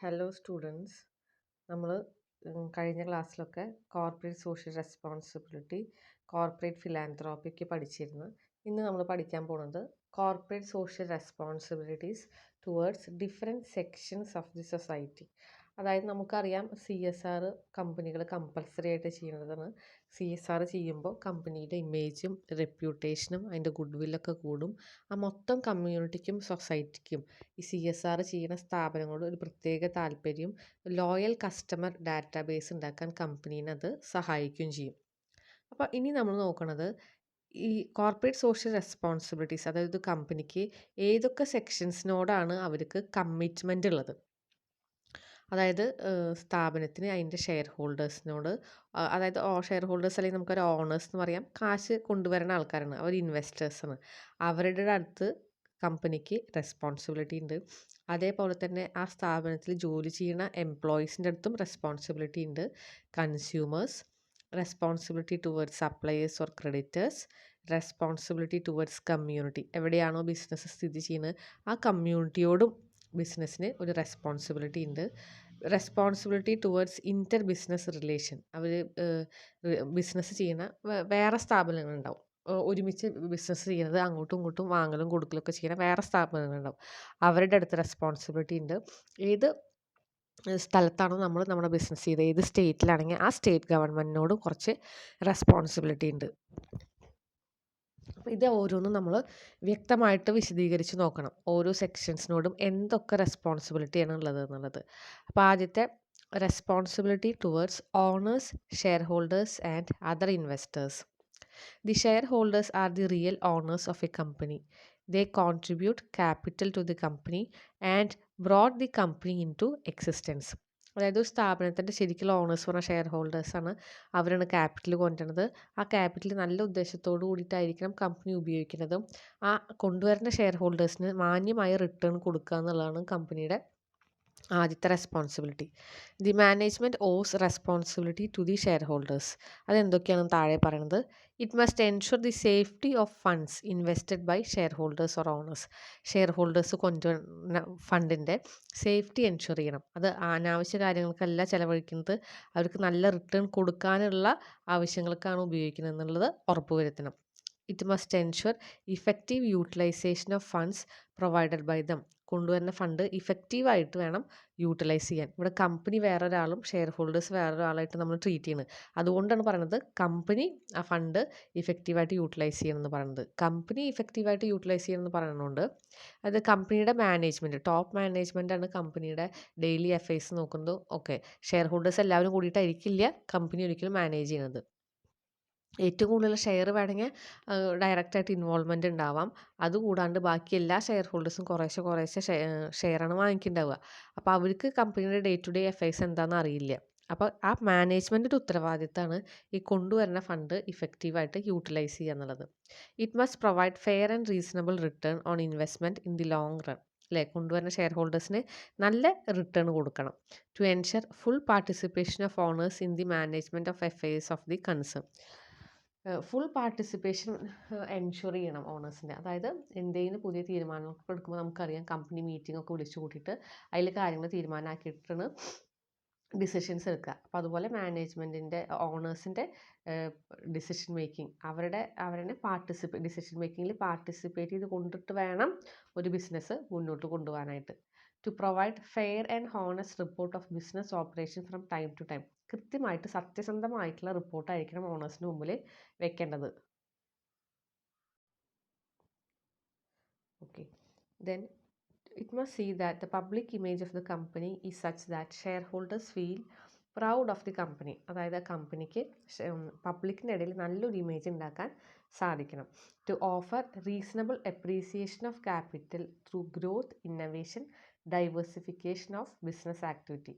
Hello students, നമ്മൾ കഴിഞ്ഞ ക്ലാസ്സിലൊക്കെ കോർപ്പറേറ്റ് സോഷ്യൽ റെസ്പോൺസിബിലിറ്റി, കോർപ്പറേറ്റ് ഫിലാന്ത്രോപ്പിക്ക് പഠിച്ചിരുന്നു. ഇന്ന് നമ്മൾ പഠിക്കാൻ പോകുന്നത് corporate social responsibilities towards different sections of the society. അതായത് നമുക്കറിയാം CSR കമ്പനികൾ കമ്പൽസറി ആയിട്ട് ചെയ്യുന്നതാണ്. CSR ചെയ്യുമ്പോൾ കമ്പനിയുടെ ഇമേജും റെപ്യൂട്ടേഷനും അതിൻ്റെ ഗുഡ് വില്ലൊക്കെ കൂടും. ആ മൊത്തം കമ്മ്യൂണിറ്റിക്കും സൊസൈറ്റിക്കും ഈ CSR ചെയ്യുന്ന സ്ഥാപനങ്ങളോട് ഒരു പ്രത്യേക താല്പര്യം, ലോയൽ കസ്റ്റമർ ഡാറ്റാബേസ് ഉണ്ടാക്കാൻ കമ്പനീനെ അത് സഹായിക്കുകയും ചെയ്യും. അപ്പോൾ ഇനി നമ്മൾ നോക്കുന്നത് ഈ കോർപ്പറേറ്റ് സോഷ്യൽ റെസ്പോൺസിബിലിറ്റീസ്, അതായത് കമ്പനിക്ക് ഏതൊക്കെ സെക്ഷൻസിനോടാണ് അവർക്ക് കമ്മിറ്റ്മെൻ്റ് ഉള്ളത്. അതായത് സ്ഥാപനത്തിന് അതിൻ്റെ ഷെയർ ഹോൾഡേഴ്സിനോട്, അതായത് ഷെയർ ഹോൾഡേഴ്സ് അല്ലെങ്കിൽ നമുക്കൊരു ഓണേഴ്സ് എന്ന് പറയാം, കാശ് കൊണ്ടുവരുന്ന ആൾക്കാരാണ്, അവർ ഇൻവെസ്റ്റേഴ്സാണ്. അവരുടെ അടുത്ത് കമ്പനിക്ക് റെസ്പോൺസിബിലിറ്റി ഉണ്ട്. അതേപോലെ തന്നെ ആ സ്ഥാപനത്തിൽ ജോലി ചെയ്യുന്ന എംപ്ലോയീസിൻ്റെ അടുത്തും റെസ്പോൺസിബിലിറ്റി ഉണ്ട്. Consumers, responsibility towards suppliers or creditors, responsibility towards community, എവിടെയാണോ ബിസിനസ് സ്ഥിതി ചെയ്യുന്നത് ആ കമ്മ്യൂണിറ്റിയോടും ബിസിനസ്സിന് ഒരു റെസ്പോൺസിബിലിറ്റി ഉണ്ട്. റെസ്പോൺസിബിലിറ്റി ടുവേർഡ്സ് ഇൻ്റർ ബിസിനസ് റിലേഷൻ, അവർ ബിസിനസ് ചെയ്യുന്ന വേറെ സ്ഥാപനങ്ങളുണ്ടാവും, ഒരുമിച്ച് ബിസിനസ് ചെയ്യുന്നത്, അങ്ങോട്ടും ഇങ്ങോട്ടും വാങ്ങലും കൊടുക്കലൊക്കെ ചെയ്യുന്ന വേറെ സ്ഥാപനങ്ങളുണ്ടാവും, അവരുടെ അടുത്ത് റെസ്പോൺസിബിലിറ്റി ഉണ്ട്. ഏത് സ്ഥലത്താണോ നമ്മൾ നമ്മുടെ ബിസിനസ് ചെയ്തത്, ഏത് സ്റ്റേറ്റിലാണെങ്കിൽ ആ സ്റ്റേറ്റ് ഗവൺമെൻറ്റിനോടും കുറച്ച് റെസ്പോൺസിബിലിറ്റി ഉണ്ട്. അപ്പോൾ ഇത് ഓരോന്നും നമ്മൾ വ്യക്തമായിട്ട് വിശദീകരിച്ച് നോക്കണം, ഓരോ സെക്ഷൻസിനോടും എന്തൊക്കെ റെസ്പോൺസിബിലിറ്റിയാണ് ഉള്ളത് എന്നുള്ളത്. അപ്പോൾ ആദ്യത്തെ responsibility towards owners, shareholders and other investors. The shareholders are the real owners of a company. They contribute capital to the company and brought the company into existence. അതായത് ഒരു സ്ഥാപനത്തിൻ്റെ ശരിക്കുള്ള ഓണേഴ്സ് പറഞ്ഞാൽ ഷെയർ ഹോൾഡേഴ്സാണ്. അവരാണ് capital കൊണ്ടുവരുന്നത്. ആ capital നല്ല ഉദ്ദേശത്തോടു കൂടിയിട്ടായിരിക്കണം കമ്പനി ഉപയോഗിക്കുന്നതും. ആ കൊണ്ടുവരുന്ന ഷെയർ ഹോൾഡേഴ്സിന് മാന്യമായ റിട്ടേൺ കൊടുക്കുക എന്നുള്ളതാണ് കമ്പനിയുടെ ആദ്യത്തെ responsibility. The management owes responsibility to the shareholders. അതെന്തൊക്കെയാണെന്ന് താഴെ പറയുന്നത്. It must ensure the safety of funds invested by shareholders or owners. Shareholders കൊണ്ടുവരുന്ന ഫണ്ടിൻ്റെ സേഫ്റ്റി എൻഷുർ ചെയ്യണം. അത് അനാവശ്യ കാര്യങ്ങൾക്കല്ല ചിലവഴിക്കുന്നത്, അവർക്ക് നല്ല റിട്ടേൺ കൊടുക്കാനുള്ള ആവശ്യങ്ങൾക്കാണ് ഉപയോഗിക്കുന്നത് എന്നുള്ളത് ഉറപ്പുവരുത്തണം. It must ensure effective utilisation of funds provided by them. കൊണ്ടുവരുന്ന ഫണ്ട് ഇഫക്റ്റീവായിട്ട് വേണം യൂട്ടിലൈസ് ചെയ്യാൻ. ഇവിടെ കമ്പനി വേറൊരാളും ഷെയർ ഹോൾഡേഴ്സ് വേറൊരാളായിട്ട് നമ്മൾ ട്രീറ്റ് ചെയ്യുന്നത്. അതുകൊണ്ടാണ് പറയുന്നത് കമ്പനി ആ ഫണ്ട് ഇഫക്റ്റീവായിട്ട് യൂട്ടിലൈസ് ചെയ്യണമെന്ന് പറയുന്നത്. കമ്പനി ഇഫക്റ്റീവായിട്ട് യൂട്ടിലൈസ് ചെയ്യണമെന്ന് പറയുന്നതുകൊണ്ട് അത് കമ്പനിയുടെ മാനേജ്മെൻറ്റ്, ടോപ്പ് മാനേജ്മെൻറ്റാണ് കമ്പനിയുടെ ഡെയിലി അഫയേഴ്സ് നോക്കുന്നത്. ഓക്കെ, ഷെയർ ഹോൾഡേഴ്സ് എല്ലാവരും കൂടിയിട്ടായിരിക്കില്ല കമ്പനി ഒരിക്കലും മാനേജ് ചെയ്യുന്നത്. ഏറ്റവും കൂടുതൽ ഷെയർ വേണമെങ്കിൽ ഡയറക്റ്റായിട്ട് ഇൻവോൾവ്മെൻ്റ് ഉണ്ടാവാം. അതുകൂടാണ്ട് ബാക്കി എല്ലാ ഷെയർ ഹോൾഡേഴ്സും കുറേശ്ശെ ഷെയറാണ് വാങ്ങിക്കുന്നുണ്ടാവുക. അപ്പോൾ അവർക്ക് കമ്പനിയുടെ ഡേ ടു ഡേ അഫയേഴ്സ് എന്താണെന്ന് അറിയില്ല. അപ്പോൾ ആ മാനേജ്മെൻറ്റിൻ്റെ ഉത്തരവാദിത്തമാണ് ഈ കൊണ്ടുവരുന്ന ഫണ്ട് ഇഫക്റ്റീവായിട്ട് യൂട്ടിലൈസ് ചെയ്യുക എന്നുള്ളത്. It must provide fair and reasonable return on investment in the long run. അല്ലേ, കൊണ്ടുവരുന്ന ഷെയർ ഹോൾഡേഴ്സിന് നല്ല റിട്ടേൺ കൊടുക്കണം. To ensure full participation of owners in the management of affairs of the concern. Full participation ensure ചെയ്യണം ഓണേഴ്സിൻ്റെ. അതായത് എന്തെങ്കിലും പുതിയ തീരുമാനങ്ങളൊക്കെ എടുക്കുമ്പോൾ നമുക്കറിയാം കമ്പനി മീറ്റിംഗ് ഒക്കെ വിളിച്ചു കൂട്ടിയിട്ട് അതിൽ കാര്യങ്ങൾ തീരുമാനമാക്കിയിട്ടാണ് ഡിസിഷൻസ് എടുക്കുക. അപ്പോൾ അതുപോലെ മാനേജ്മെൻറ്റിൻ്റെ ഓണേഴ്സിൻ്റെ ഡിസിഷൻ മേക്കിംഗ്, അവരുടെ ഡിസിഷൻ മേക്കിങ്ങിൽ പാർട്ടിസിപ്പേറ്റ് ചെയ്ത് കൊണ്ടിട്ട് വേണം ഒരു ബിസിനസ് മുന്നോട്ട് കൊണ്ടുപോകാനായിട്ട്. To provide fair and honest report of business operation from time to time. കൃത്യമായിട്ട് സത്യസന്ധമായിട്ടുള്ള റിപ്പോർട്ടായിരിക്കണം ഓണേഴ്സിന് മുമ്പിൽ വെക്കേണ്ടത്. Okay, then it must see that the public image of the company is such that shareholders feel proud of the company. അതായത് ആ കമ്പനിക്ക് പബ്ലിക്കിൻ്റെ ഇടയിൽ നല്ലൊരു ഇമേജ് ഉണ്ടാക്കാൻ സാധിക്കണം. To offer reasonable appreciation of capital through growth, innovation, diversification of business activity.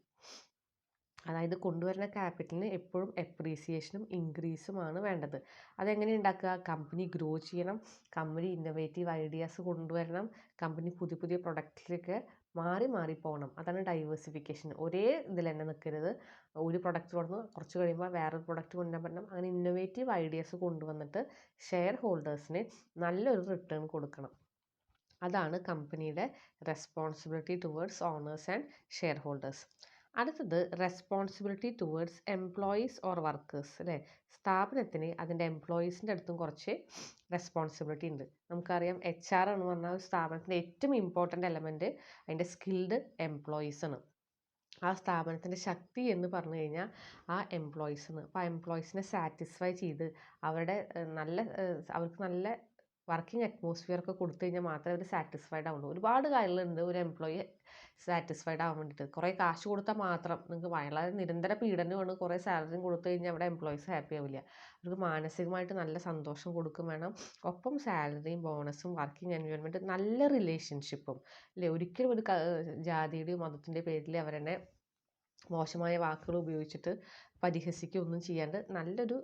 അതായത് കൊണ്ടുവരുന്ന ക്യാപിറ്റലിന് എപ്പോഴും എപ്രീസിയേഷനും ഇൻക്രീസുമാണ് വേണ്ടത്. അതെങ്ങനെ ഉണ്ടാക്കുക? കമ്പനി ഗ്രോ ചെയ്യണം, കമ്പനി ഇന്നൊവേറ്റീവ് ഐഡിയാസ് കൊണ്ടുവരണം, കമ്പനി പുതിയ പുതിയ പ്രൊഡക്റ്റിലേക്ക് മാറി പോകണം. അതാണ് ഡൈവേഴ്സിഫിക്കേഷൻ. ഒരേ ഇതിൽ തന്നെ നിൽക്കരുത്. ഒരു പ്രൊഡക്റ്റ് കൊണ്ടുവന്ന് കുറച്ച് കഴിയുമ്പോൾ വേറൊരു പ്രൊഡക്റ്റ് കൊണ്ടുവരാൻ പറ്റണം. അങ്ങനെ ഇന്നൊവേറ്റീവ് ഐഡിയാസ് കൊണ്ടുവന്നിട്ട് ഷെയർ ഹോൾഡേഴ്സിന് നല്ലൊരു റിട്ടേൺ കൊടുക്കണം. അതാണ് കമ്പനിയുടെ responsibility towards owners and shareholders. അടുത്തത് responsibility towards employees or workers അല്ലേ. സ്ഥാപനത്തിന് അതിൻ്റെ എംപ്ലോയീസിൻ്റെ അടുത്തും കുറച്ച് റെസ്പോൺസിബിലിറ്റി ഉണ്ട്. നമുക്കറിയാം HR എന്ന് പറഞ്ഞാൽ ഒരു സ്ഥാപനത്തിൻ്റെ ഏറ്റവും ഇമ്പോർട്ടൻ്റ് എലമെൻറ്റ് അതിൻ്റെ സ്കിൽഡ് എംപ്ലോയീസാണ്. ആ സ്ഥാപനത്തിൻ്റെ ശക്തി എന്ന് പറഞ്ഞു കഴിഞ്ഞാൽ ആ എംപ്ലോയീസാണ്. അപ്പോൾ ആ എംപ്ലോയീസിനെ സാറ്റിസ്ഫൈ ചെയ്ത് അവരുടെ അവർക്ക് നല്ല വർക്കിംഗ് അറ്റ്മോസ്ഫിയർ ഒക്കെ കൊടുത്തു കഴിഞ്ഞാൽ മാത്രമേ അവർ സാറ്റിസ്ഫൈഡ് ആവുള്ളൂ. ഒരുപാട് കാര്യങ്ങളുണ്ട് ഒരു എംപ്ലോയി സാറ്റിസ്ഫൈഡ് ആവാൻ വേണ്ടിയിട്ട്. കുറേ കാശ് കൊടുത്താൽ മാത്രം നിങ്ങൾക്ക് വളരെ നിരന്തര പീഡനമാണ്, കുറേ സാലറിയും കൊടുത്തു കഴിഞ്ഞാൽ അവിടെ എംപ്ലോയീസ് ഹാപ്പി ആവില്ല. അവർക്ക് മാനസികമായിട്ട് നല്ല സന്തോഷം കൊടുക്കും വേണം. ഒപ്പം സാലറിയും ബോണസും വർക്കിംഗ് എൻവയോൺമെൻറ്റ് നല്ല റിലേഷൻഷിപ്പും അല്ലേ. ഒരിക്കലും ഒരു ജാതിയുടെയും മതത്തിൻ്റെയും പേരിൽ അവരെന്നെ മോശമായ വാക്കുകൾ ഉപയോഗിച്ചിട്ട് പരിഹസിക്കുകയൊന്നും ചെയ്യാണ്ട് നല്ലൊരു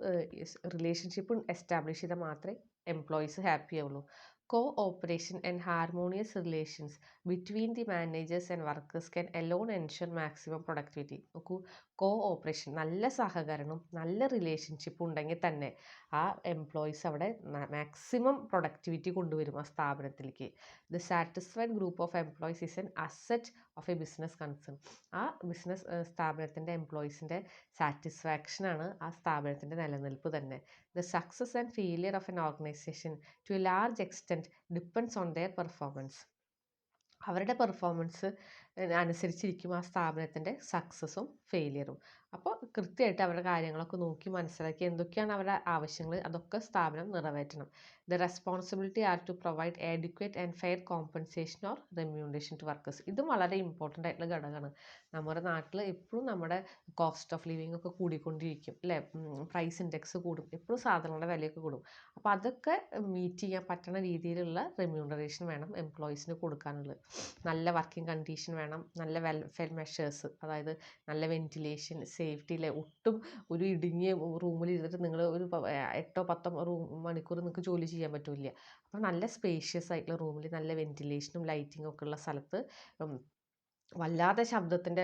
റിലേഷൻഷിപ്പ് എസ്റ്റാബ്ലിഷ് ചെയ്താൽ മാത്രമേ എംപ്ലോയീസ് ഹാപ്പി ആവുള്ളൂ. Co-operation and harmonious relations between the managers and workers can alone ensure maximum productivity. നോക്കൂ, ഓപ്പറേഷൻ നല്ല സഹകരണം നല്ല റിലേഷൻഷിപ്പ് ഉണ്ടെങ്കിൽ തന്നെ ആ എംപ്ലോയീസ് അവിടെ മാക്സിമം പ്രൊഡക്ടിവിറ്റി കൊണ്ടുവരും ആ സ്ഥാപനത്തിലേക്ക്. The satisfied group of employees is N asset of A business concern. ആ ബിസിനസ് സ്ഥാപനത്തിൻ്റെ എംപ്ലോയീസിൻ്റെ സാറ്റിസ്ഫാക്ഷനാണ് ആ സ്ഥാപനത്തിൻ്റെ നിലനിൽപ്പ് തന്നെ. The success and failure of an organization to a large extent depends on their performance. അവരുടെ പെർഫോമൻസ് അനുസരിച്ചിരിക്കും ആ സ്ഥാപനത്തിൻ്റെ സക്സസ്സും ഫെയിലിയറും. അപ്പോൾ കൃത്യമായിട്ട് അവരുടെ കാര്യങ്ങളൊക്കെ നോക്കി മനസ്സിലാക്കി എന്തൊക്കെയാണ് അവരുടെ ആവശ്യങ്ങൾ അതൊക്കെ സ്ഥാപനം നിറവേറ്റണം. The responsibility are to provide adequate and fair compensation or remuneration to workers. ഇതും വളരെ ഇമ്പോർട്ടൻ്റ് ആയിട്ടുള്ള ഘടകമാണ്. നമ്മുടെ നാട്ടിൽ എപ്പോഴും നമ്മുടെ കോസ്റ്റ് ഓഫ് ലിവിങ് ഒക്കെ കൂടിക്കൊണ്ടിരിക്കും അല്ലേ. പ്രൈസ് ഇൻഡെക്സ് കൂടും, എപ്പോഴും സാധനങ്ങളുടെ വിലയൊക്കെ കൂടും. അപ്പോൾ അതൊക്കെ മീറ്റ് ചെയ്യാൻ പറ്റുന്ന രീതിയിലുള്ള റെമ്യൂണറേഷൻ വേണം എംപ്ലോയീസിന് കൊടുക്കാനുള്ളത്. നല്ല വർക്കിംഗ് കണ്ടീഷൻ വേണം, നല്ല വെൽഫെയർ മെഷേഴ്സ്, അതായത് നല്ല വെന്റിലേഷൻ, സേഫ്റ്റി. ഒട്ടും ഒരു ഇടുങ്ങിയ റൂമിൽ ഇരുന്നിട്ട് നിങ്ങൾ ഒരു 8-10 മണിക്കൂർ നിങ്ങൾക്ക് ജോലി ചെയ്യാൻ പറ്റില്ല. അപ്പോൾ നല്ല സ്പേഷ്യസ് ആയിട്ടുള്ള റൂമിൽ നല്ല വെന്റിലേഷനും ലൈറ്റിങ്ങും ഒക്കെ ഉള്ള സ്ഥലത്ത് വല്ലാതെ ശബ്ദത്തിൻ്റെ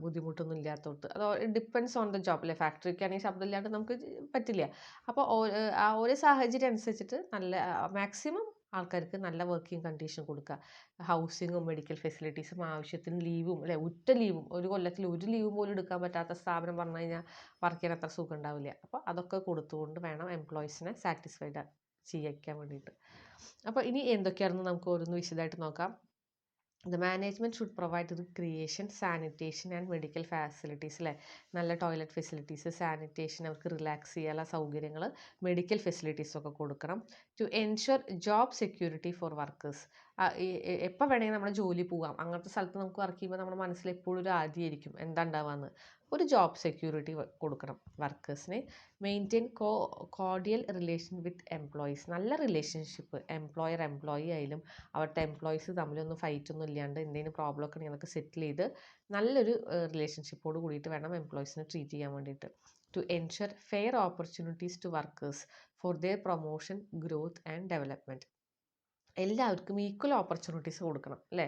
ബുദ്ധിമുട്ടൊന്നും ഇല്ലാത്തടത്ത്. അത് ഡിപ്പെൻസ് ഓൺ ദ ജോബ് അല്ലേ. ഫാക്ടറിക്കാണെങ്കിൽ ശബ്ദം ഇല്ലാണ്ട് നമുക്ക് പറ്റില്ല. അപ്പോൾ ആ ഒരു സാഹചര്യം അനുസരിച്ചിട്ട് നല്ല മാക്സിമം ആൾക്കാർക്ക് നല്ല വർക്കിംഗ് കണ്ടീഷൻ കൊടുക്കുക. ഹൗസിങ്ങും മെഡിക്കൽ ഫെസിലിറ്റീസും ആവശ്യത്തിന് ലീവും അല്ലേ. ലീവും ഒരു കൊല്ലത്തിൽ ഒരു ലീവ് പോലും എടുക്കാൻ പറ്റാത്ത സ്ഥാപനം പറഞ്ഞു കഴിഞ്ഞാൽ വർക്ക് ചെയ്യാൻ അത്ര സുഖം ഉണ്ടാവില്ല. അപ്പോൾ അതൊക്കെ കൊടുത്തുകൊണ്ട് വേണം എംപ്ലോയീസിനെ സാറ്റിസ്ഫൈഡ് ചെയ്യിക്കാൻ വേണ്ടിയിട്ട്. അപ്പോൾ ഇനി എന്തൊക്കെയാണെന്ന് നമുക്ക് ഓരോന്ന് വിശദമായിട്ട് നോക്കാം. The management should provide recreation, sanitation and medical facilities അല്ലേ. നല്ല ടോയ്ലറ്റ് ഫെസിലിറ്റീസ്, സാനിറ്റേഷൻ, അവർക്ക് റിലാക്സ് ചെയ്യാനുള്ള സൗകര്യങ്ങൾ, മെഡിക്കൽ ഫെസിലിറ്റീസ് ഒക്കെ കൊടുക്കണം. To ensure job security for workers. എപ്പോൾ വേണമെങ്കിൽ നമ്മുടെ ജോലി പോകാം, അങ്ങനത്തെ സ്ഥലത്ത് നമുക്ക് വർക്ക് ചെയ്യുമ്പോൾ നമ്മുടെ മനസ്സിൽ എപ്പോഴും ഒരു ആദ്യമായിരിക്കും എന്താ ഉണ്ടാവുകയെന്ന്. ഒരു ജോബ് സെക്യൂരിറ്റി കൊടുക്കണം വർക്കേഴ്സിന്. Maintain cordial relation with employees. നല്ല റിലേഷൻഷിപ്പ് എംപ്ലോയി ആയാലും അവിടുത്തെ എംപ്ലോയീസ് തമ്മിലൊന്നും ഫൈറ്റൊന്നും ഇല്ലാണ്ട് എന്തെങ്കിലും പ്രോബ്ലം ഒക്കെ ഉണ്ടെങ്കിൽ അതൊക്കെ സെറ്റിൽ ചെയ്ത് നല്ലൊരു റിലേഷൻഷിപ്പോട് കൂടിയിട്ട് വേണം എംപ്ലോയീസിനെ ട്രീറ്റ് ചെയ്യാൻ വേണ്ടിയിട്ട്. To ensure fair opportunities to workers for their promotion, growth and development. എല്ലാവർക്കും ഈക്വൽ ഓപ്പർച്യൂണിറ്റീസ് കൊടുക്കണം അല്ലേ.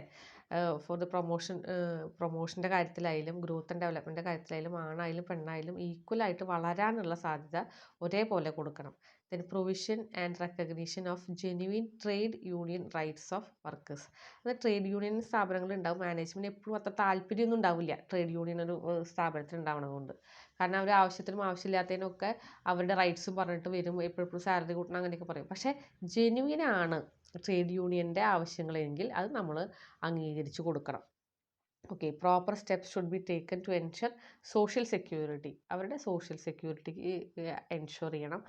ഫോർ ദ പ്രൊമോഷൻ്റെ കാര്യത്തിലായാലും ഗ്രോത്ത് ആൻഡ് ഡെവലപ്മെൻറ്റിൻ്റെ കാര്യത്തിലായാലും ആണായാലും പെണ്ണായാലും ഈക്വലായിട്ട് വളരാനുള്ള സാധ്യത ഒരേപോലെ കൊടുക്കണം. Then provision and recognition of genuine trade union rights of workers. അത് ട്രേഡ് യൂണിയൻ സ്ഥാപനങ്ങളുണ്ടാവും. മാനേജ്മെൻറ്റ് എപ്പോഴും അത്ര താല്പര്യമൊന്നും ഉണ്ടാവില്ല ട്രേഡ് യൂണിയൻ ഒരു സ്ഥാപനത്തിൽ ഉണ്ടാവണതുകൊണ്ട്. കാരണം അവർ ആവശ്യത്തിനും ആവശ്യമില്ലാത്തതിനൊക്കെ അവരുടെ റൈറ്റ്സും പറഞ്ഞിട്ട് വരും, എപ്പോഴും സാലറി കൂട്ടണം അങ്ങനെയൊക്കെ പറയും. പക്ഷേ ജെന്യുവിനാണ് ട്രേഡ് യൂണിയൻ്റെ ആവശ്യങ്ങളെങ്കിൽ അത് നമ്മൾ അംഗീകരിച്ച് കൊടുക്കണം. Okay. Proper steps should be taken to ensure social security. അവരുടെ സോഷ്യൽ സെക്യൂരിറ്റിക്ക് എൻഷുർ ചെയ്യണം.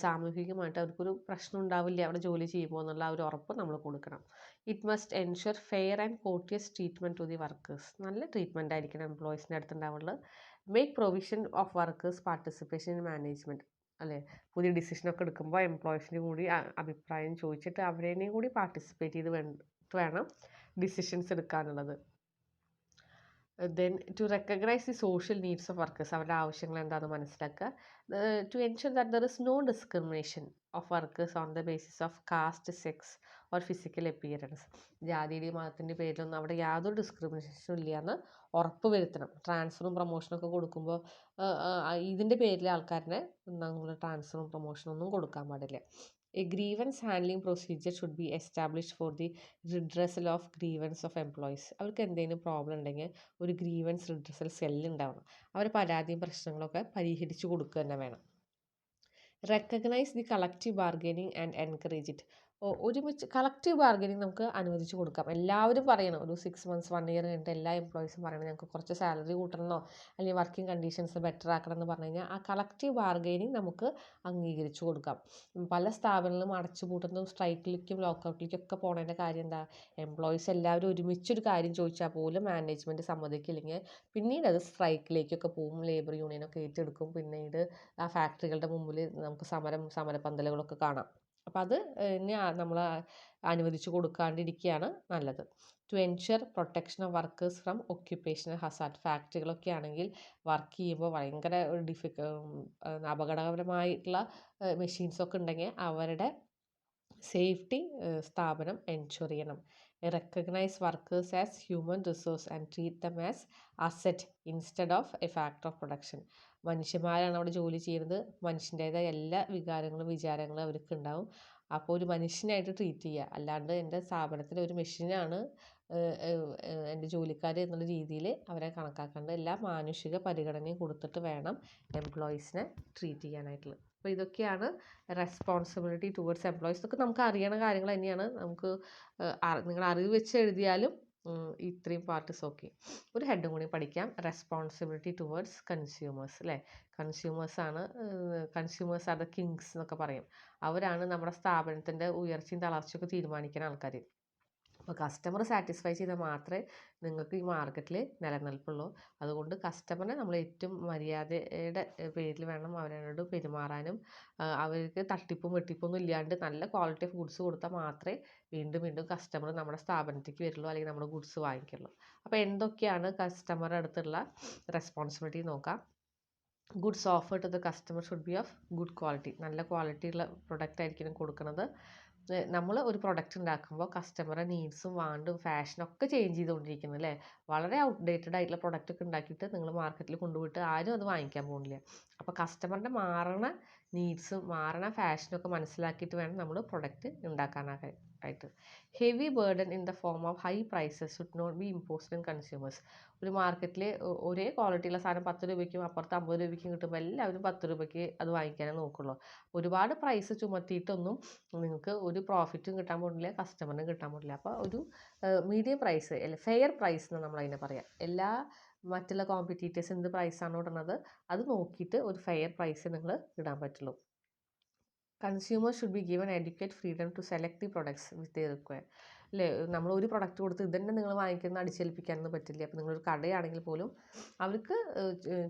സാമൂഹികമായിട്ട് അവർക്കൊരു പ്രശ്നം ഉണ്ടാവില്ല അവിടെ ജോലി ചെയ്യുമ്പോൾ എന്നുള്ള ആ ഒരു ഉറപ്പ് നമ്മൾ കൊടുക്കണം. It must ensure fair and courteous treatment to the workers. നല്ല ട്രീറ്റ്മെൻറ്റ് ആയിരിക്കണം എംപ്ലോയീസിൻ്റെ അടുത്ത് ഉണ്ടാവുള്ളത്. Make provision of workers participation in management അല്ലേ. പുതിയ ഡിസിഷനൊക്കെ എടുക്കുമ്പോൾ എംപ്ലോയീസിൻ്റെ കൂടി അഭിപ്രായം ചോദിച്ചിട്ട് അവരേനെയും കൂടി പാർട്ടിസിപ്പേറ്റ് ചെയ്ത് വേണം ഡിസിഷൻസ് എടുക്കാനുള്ളത്. Then to recognise the social needs of workers. അവരുടെ ആവശ്യങ്ങൾ എന്താണെന്ന് മനസ്സിലാക്കുക. To ensure that there is no discrimination of workers on the basis of caste, sex or physical appearance. ജാതിയുടെയും മതത്തിൻ്റെ പേരിലൊന്നും അവിടെ യാതൊരു ഡിസ്ക്രിമിനേഷനും ഇല്ലയെന്ന് ഉറപ്പ് വരുത്തണം. ട്രാൻസ്ഫറും പ്രൊമോഷനൊക്കെ കൊടുക്കുമ്പോൾ ഇതിൻ്റെ പേരിൽ ആൾക്കാരനെ നമ്മൾ ട്രാൻസ്ഫറും പ്രൊമോഷനൊന്നും കൊടുക്കാൻ പാടില്ല. A grievance handling procedure should be established for the redressal of grievance of employees. അവർക്ക് എന്തെങ്കിലും പ്രോബ്ലം ഉണ്ടെങ്കിൽ ഒരു ഗ്രീവൻസ് റിഡ്രസൽ സെല്ല് ഉണ്ടാവണം. അവരെ പരാതിയും പ്രശ്നങ്ങളൊക്കെ പരിഹരിച്ചു കൊടുക്കുക തന്നെ വേണം. Recognise the collective bargaining and encourage it. ഒരുമിച്ച് കളക്റ്റീവ് ബാർഗൈനിങ് നമുക്ക് അനുവദിച്ച് കൊടുക്കാം. എല്ലാവരും പറയണം, ഒരു 6 months 1 year കഴിഞ്ഞിട്ട് എല്ലാ എംപ്ലോയീസും പറയണം ഞങ്ങൾക്ക് കുറച്ച് സാലറി കൂട്ടണമെന്നോ അല്ലെങ്കിൽ വർക്കിംഗ് കണ്ടീഷൻസ് ബെറ്റർ ആക്കണം എന്ന് പറഞ്ഞു കഴിഞ്ഞാൽ ആ കളക്റ്റീവ് ബാർഗൈനിങ് നമുക്ക് അംഗീകരിച്ചു കൊടുക്കാം. പല സ്ഥാപനങ്ങളും അടച്ചുപൂട്ടുന്നതും സ്ട്രൈക്കിലേക്കും ലോക്കൗട്ടിലേക്കും ഒക്കെ പോണതിൻ്റെ കാര്യം എന്താ? എംപ്ലോയീസ് എല്ലാവരും ഒരുമിച്ചൊരു കാര്യം ചോദിച്ചാൽ പോലും മാനേജ്മെൻറ്റ് സമ്മതിക്കില്ലെങ്കിൽ പിന്നീട് അത് സ്ട്രൈക്കിലേക്കൊക്കെ പോകും. ലേബർ യൂണിയനൊക്കെ ഏറ്റെടുക്കും. പിന്നീട് ആ ഫാക്ടറികളുടെ മുമ്പിൽ നമുക്ക് സമരപന്തലുകളൊക്കെ കാണാം. അപ്പോൾ അത് നമ്മൾ അനുവദിച്ചു കൊടുക്കാണ്ടിരിക്കുകയാണ് നല്ലത്. To ensure protection of workers from occupational hazard. ഫാക്ടറികളൊക്കെ ആണെങ്കിൽ വർക്ക് ചെയ്യുമ്പോൾ ഭയങ്കര അപകടകരമായിട്ടുള്ള മെഷീൻസൊക്കെ ഉണ്ടെങ്കിൽ അവരുടെ സേഫ്റ്റി സ്ഥാപനം എൻഷുർ ചെയ്യണം. Recognise workers as human resource and treat them as asset instead of a factor of production. മനുഷ്യന്മാരാണ് അവിടെ ജോലി ചെയ്യുന്നത്. മനുഷ്യൻ്റേതായ എല്ലാ വികാരങ്ങളും വിചാരങ്ങളും അവർക്ക് ഉണ്ടാവും. അപ്പോൾ ഒരു മനുഷ്യനായിട്ട് ട്രീറ്റ് ചെയ്യുക, അല്ലാണ്ട് എൻ്റെ സ്ഥാപനത്തിലെ ഒരു മെഷീനാണ് എൻ്റെ ജോലിക്കാർ എന്നുള്ള രീതിയിൽ അവരെ കണക്കാക്കേണ്ട. എല്ലാ മാനുഷിക പരിഗണനയും കൊടുത്തിട്ട് വേണം എംപ്ലോയീസിനെ ട്രീറ്റ് ചെയ്യാനായിട്ടുള്ളത്. അപ്പോൾ ഇതൊക്കെയാണ് റെസ്പോൺസിബിലിറ്റി ടുവേർഡ്സ് എംപ്ലോയീസ്. ഇതൊക്കെ നമുക്ക് അറിയണ കാര്യങ്ങൾ തന്നെയാണ്. നമുക്ക് നിങ്ങൾ അറിവ് വെച്ച് എഴുതിയാലും ഇത്രയും പാർട്ട്സ് ഓക്കെ. ഒരു ഹെഡും കൂടി പഠിക്കാം. റെസ്പോൺസിബിലിറ്റി ടുവേർഡ്സ് കൺസ്യൂമേഴ്സ് അല്ലേ. കൺസ്യൂമേഴ്സ് ആർ ദ കിങ്സ് എന്നൊക്കെ പറയും. അവരാണ് നമ്മുടെ സ്ഥാപനത്തിൻ്റെ ഉയർച്ചയും തളർച്ചയൊക്കെ തീരുമാനിക്കുന്ന ആൾക്കാർ. അപ്പോൾ കസ്റ്റമർ സാറ്റിസ്ഫൈ ചെയ്താൽ മാത്രമേ നിങ്ങൾക്ക് ഈ മാർക്കറ്റിൽ നിലനിൽപ്പുള്ളൂ. അതുകൊണ്ട് കസ്റ്റമറിനെ നമ്മൾ ഏറ്റവും മര്യാദയുടെ പേരിൽ വേണം അവരോട് പെരുമാറാനും. അവർക്ക് തട്ടിപ്പും വെട്ടിപ്പൊന്നും ഇല്ലാണ്ട് നല്ല ക്വാളിറ്റി ഓഫ് ഗുഡ്സ് കൊടുത്താൽ മാത്രമേ വീണ്ടും വീണ്ടും കസ്റ്റമർ നമ്മുടെ സ്ഥാപനത്തേക്ക് വരുള്ളൂ, അല്ലെങ്കിൽ നമ്മുടെ ഗുഡ്സ് വാങ്ങിക്കുള്ളൂ. അപ്പോൾ എന്തൊക്കെയാണ് കസ്റ്റമറുടെ അടുത്തുള്ള റെസ്പോൺസിബിലിറ്റി നോക്കാം. Goods offer to the customer should be of good quality. നല്ല ക്വാളിറ്റിയുള്ള പ്രൊഡക്റ്റ് ആയിരിക്കണം കൊടുക്കുന്നത്. നമ്മൾ ഒരു പ്രൊഡക്റ്റ് ഉണ്ടാക്കുമ്പോൾ കസ്റ്റമറുടെ നീഡ്സും വാണ്ടും ഫാഷനൊക്കെ ചേഞ്ച് ചെയ്തുകൊണ്ടിരിക്കുന്നു അല്ലേ. വളരെ ഔട്ട്ഡേറ്റഡ് ആയിട്ടുള്ള പ്രൊഡക്റ്റ് ഒക്കെ ഉണ്ടാക്കിയിട്ട് നിങ്ങൾ മാർക്കറ്റിൽ കൊണ്ടുപോയിട്ട് ആരും അത് വാങ്ങിക്കാൻ പോകുന്നില്ല. അപ്പോൾ കസ്റ്റമറിൻ്റെ മാറണ നീഡ്സും മാറണ ഫാഷനൊക്കെ മനസ്സിലാക്കിയിട്ട് വേണം നമ്മൾ പ്രൊഡക്റ്റ് ഉണ്ടാക്കാനായിട്ട്. Heavy burden in the form of high prices should not be imposed on consumers. ഒരു മാർക്കറ്റിൽ ഒരേ ക്വാളിറ്റിയുള്ള സാധനം 10 രൂപയ്ക്കും അപ്പുറത്ത് 50 രൂപയ്ക്കും കിട്ടുമ്പോൾ എല്ലാവരും 10 രൂപയ്ക്ക് അത് വാങ്ങിക്കാനേ നോക്കുള്ളൂ. ഒരുപാട് പ്രൈസ് ചുമത്തിയിട്ടൊന്നും നിങ്ങൾക്ക് ഒരു പ്രോഫിറ്റും കിട്ടാൻ പോകുന്നില്ല, കസ്റ്റമറിനും കിട്ടാൻ പോകുന്നില്ല. അപ്പോൾ ഒരു മീഡിയം പ്രൈസ് അല്ലെ, ഫെയർ പ്രൈസ് എന്ന് നമ്മളതിനെ പറയാം. എല്ലാ മറ്റുള്ള കോമ്പറ്റീറ്റേഴ്സ് എന്ത് പ്രൈസാണോ ഇടുന്നത് അത് നോക്കിയിട്ട് ഒരു ഫെയർ പ്രൈസ് നിങ്ങൾ ഇടാൻ പറ്റുള്ളൂ. Consumer should be given adequate freedom to select the products with the require അല്ലേ. നമ്മൾ ഒരു പ്രൊഡക്റ്റ് കൊടുത്ത് ഇതന്നെ നിങ്ങൾ വാങ്ങിക്കുന്ന അടിച്ചേൽപ്പിക്കാനൊന്നും പറ്റില്ല. അപ്പോൾ നിങ്ങളൊരു കടയാണെങ്കിൽ പോലും അവർക്ക്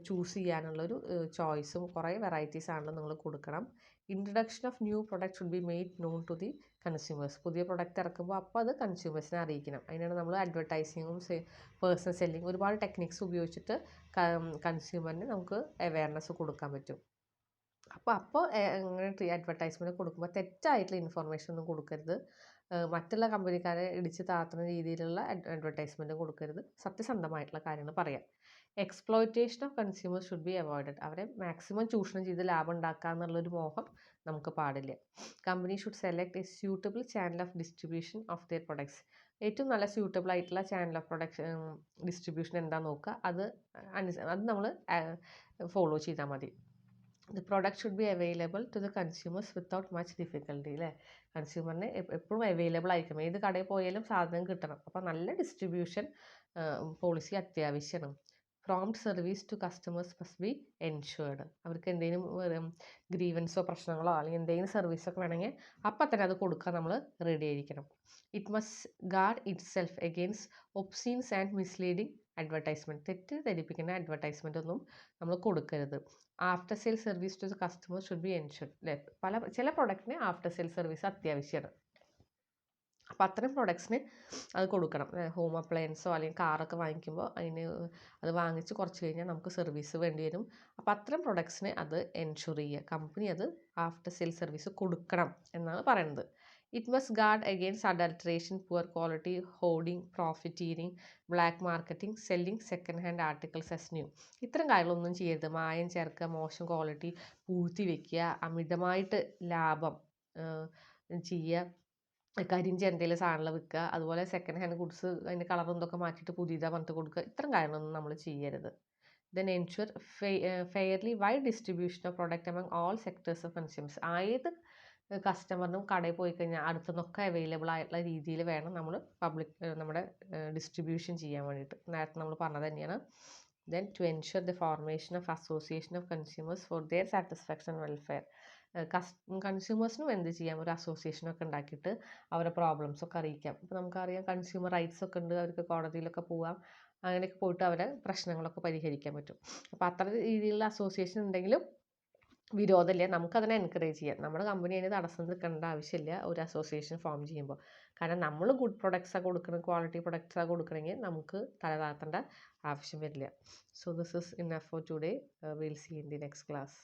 ചൂസ് ചെയ്യാനുള്ളൊരു ചോയ്സും കുറേ വെറൈറ്റീസ് ആണല്ലോ നിങ്ങൾ കൊടുക്കണം. Introduction of new product should be made known to the consumers. പുതിയ പ്രൊഡക്റ്റ് ഇറക്കുമ്പോൾ അപ്പോൾ അത് കൺസ്യൂമേഴ്സിനെ അറിയിക്കണം. അതിനാണ് നമ്മൾ അഡ്വർടൈസിങ്ങും പേഴ്സണൽ സെല്ലിങ് ഒരുപാട് ടെക്നിക്സ് ഉപയോഗിച്ചിട്ട് കൺസ്യൂമറിന് നമുക്ക് അവയർനെസ് കൊടുക്കാൻ പറ്റും. അപ്പോൾ അങ്ങനെ അഡ്വർടൈസ്മെൻറ്റ് കൊടുക്കുമ്പോൾ തെറ്റായിട്ടുള്ള ഇൻഫർമേഷൻ ഒന്നും കൊടുക്കരുത്. മറ്റുള്ള കമ്പനിക്കാരെ ഇടിച്ച് താത്തുന്ന രീതിയിലുള്ള അഡ്വർടൈസ്മെൻറ്റും കൊടുക്കരുത്. സത്യസന്ധമായിട്ടുള്ള കാര്യങ്ങൾ പറയാം. Exploitation of consumers should be avoided. അവരെ മാക്സിമം ചൂഷണം ചെയ്ത് ലാഭം ഉണ്ടാക്കുക എന്നുള്ളൊരു മോഹം നമുക്ക് പാടില്ല. Company should select a suitable channel of distribution of their products. ഏറ്റവും നല്ല സ്യൂട്ടബിൾ ആയിട്ടുള്ള ചാനൽ ഓഫ് പ്രൊഡക്ഷൻ ഡിസ്ട്രിബ്യൂഷൻ എന്താണെന്ന് നോക്കുക. അത് നമ്മൾ ഫോളോ ചെയ്താൽ മതി. The product should be available to the consumers without much difficulty അല്ലേ. കൺസ്യൂമറിന് എപ്പോഴും അവൈലബിൾ ആയിരിക്കണം, ഏത് കടയിൽ പോയാലും സാധനം കിട്ടണം. അപ്പോൾ നല്ല ഡിസ്ട്രിബ്യൂഷൻ പോളിസി അത്യാവശ്യമാണ്. Prompt service to customers must be ensured. അവർക്ക് എന്തെങ്കിലും ഗ്രീവൻസോ പ്രശ്നങ്ങളോ അല്ലെങ്കിൽ എന്തെങ്കിലും സർവീസൊക്കെ വേണമെങ്കിൽ അപ്പം തന്നെ അത് കൊടുക്കാൻ നമ്മൾ റെഡി ആയിരിക്കണം. It must guard itself against obscenes and misleading advertisement. തെറ്റിദ്ധരിപ്പിക്കുന്ന അഡ്വർടൈസ്മെൻ്റ് ഒന്നും നമ്മൾ കൊടുക്കരുത്. After sale service to the customer should be ensured അല്ലേ. ചില പ്രൊഡക്റ്റിന് ആഫ്റ്റർ സെയിൽ സർവീസ് അത്യാവശ്യമാണ്. അപ്പോൾ അത്തരം പ്രൊഡക്ട്സിന് അത് കൊടുക്കണം. ഹോം അപ്ലയൻസോ അല്ലെങ്കിൽ കാറൊക്കെ വാങ്ങിക്കുമ്പോൾ അത് വാങ്ങിച്ച് കുറച്ച് കഴിഞ്ഞാൽ നമുക്ക് സർവീസ് വേണ്ടി വരും. അപ്പോൾ അത്തരം പ്രൊഡക്ട്സിന് അത് എൻഷുർ ചെയ്യുക. കമ്പനി അത് ആഫ്റ്റർ സെയിൽ സർവീസ് കൊടുക്കണം എന്നാണ് പറയുന്നത്. It must guard against adulteration, poor quality, hoarding, profiteering, black marketing, selling second hand articles as new. ഇത്തരം കാര്യങ്ങളൊന്നും ചെയ്യരുത്. മായം ചേർക്കുക, മോശം ക്വാളിറ്റി പൂഴ്ത്തി വയ്ക്കുക, അമിതമായിട്ട് ലാഭം ചെയ്യുക, കരിഞ്ചന്തയിൽ സാധനങ്ങൾ വിൽക്കുക, അതുപോലെ സെക്കൻഡ് ഹാൻഡ് ഗുഡ്സ് അതിൻ്റെ കളറും ഇതൊക്കെ മാറ്റിയിട്ട് പുതിയതാണ് പറഞ്ഞിട്ട് കൊടുക്കുക. ഇത്തരം കാര്യങ്ങളൊന്നും നമ്മൾ ചെയ്യരുത്. Then ensure fairly wide distribution of product among all sectors of consumers. ഏത് കസ്റ്റമറിനും കടയിൽ പോയി കഴിഞ്ഞാൽ അടുത്തുനിന്നൊക്കെ അവൈലബിൾ ആയിട്ടുള്ള രീതിയിൽ വേണം നമ്മൾ നമ്മുടെ ഡിസ്ട്രിബ്യൂഷൻ ചെയ്യാൻ വേണ്ടിയിട്ട്. നേരത്തെ നമ്മൾ പറഞ്ഞത് തന്നെയാണ്. Then to ensure the formation of association of consumers for their satisfaction and welfare. കൺസ്യൂമേഴ്സിനും എന്ത് ചെയ്യാം, ഒരു അസോസിയേഷനൊക്കെ ഉണ്ടാക്കിയിട്ട് അവരുടെ പ്രോബ്ലംസ് ഒക്കെ അറിയിക്കാം. ഇപ്പോൾ നമുക്കറിയാം കൺസ്യൂമർ റൈറ്റ്സ് ഒക്കെ ഉണ്ട്, അവർക്ക് കോടതിയിലൊക്കെ പോവാം, അങ്ങനെയൊക്കെ പോയിട്ട് അവരെ പ്രശ്നങ്ങളൊക്കെ പരിഹരിക്കാൻ പറ്റും. അപ്പോൾ അത്ര രീതിയിലുള്ള അസോസിയേഷൻ ഉണ്ടെങ്കിലും വിരോധമില്ല, നമുക്കതിനെ എൻകറേജ് ചെയ്യാം. നമ്മുടെ കമ്പനി അതിന് തടസ്സം നിൽക്കേണ്ട ആവശ്യമില്ല ഒരു അസോസിയേഷൻ ഫോം ചെയ്യുമ്പോൾ. കാരണം നമ്മൾ ഗുഡ് പ്രൊഡക്ട്സാണ് കൊടുക്കണം, ക്വാളിറ്റി പ്രൊഡക്ട്സാണ് കൊടുക്കണമെങ്കിൽ നമുക്ക് തല താഴ്ത്തേണ്ട ആവശ്യം വരില്ല. So this is enough for today. Will see in the next class.